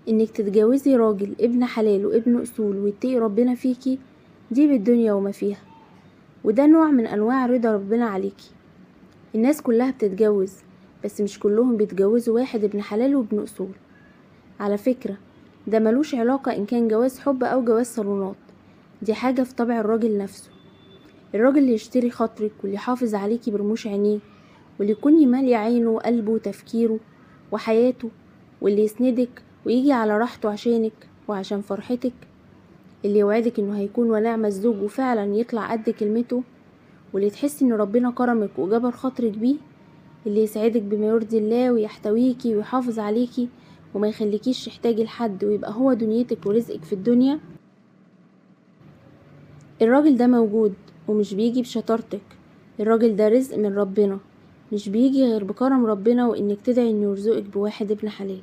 انك تتجوزي راجل ابن حلال وابن اصول ويتقي ربنا فيكي، دي بالدنيا وما فيها، وده نوع من انواع رضا ربنا عليكي. الناس كلها بتتجوز، بس مش كلهم بيتجوزوا واحد ابن حلال وابن اصول. على فكرة ده ملوش علاقة ان كان جواز حب او جواز صالونات، دي حاجة في طبع الراجل نفسه. الراجل اللي يشتري خاطرك واللي يحافظ عليكي برموش عينيه، واللي يكون يمالي عينه وقلبه وتفكيره وحياته، واللي يسندك ويجي على راحته عشانك وعشان فرحتك، اللي يوعدك انه هيكون ونعم الزوج وفعلا يطلع قد كلمته، واللي تحسي ان ربنا كرمك وجبر خاطرك بيه، اللي يسعدك بما يرضي الله ويحتويكي ويحافظ عليكي وما يخليكيش تحتاجي لحد ويبقى هو دنيتك ورزقك في الدنيا. الراجل ده موجود ومش بيجي بشطارتك، الراجل ده رزق من ربنا، مش بيجي غير بكرم ربنا وانك تدعي انه يرزقك بواحد ابن حلال.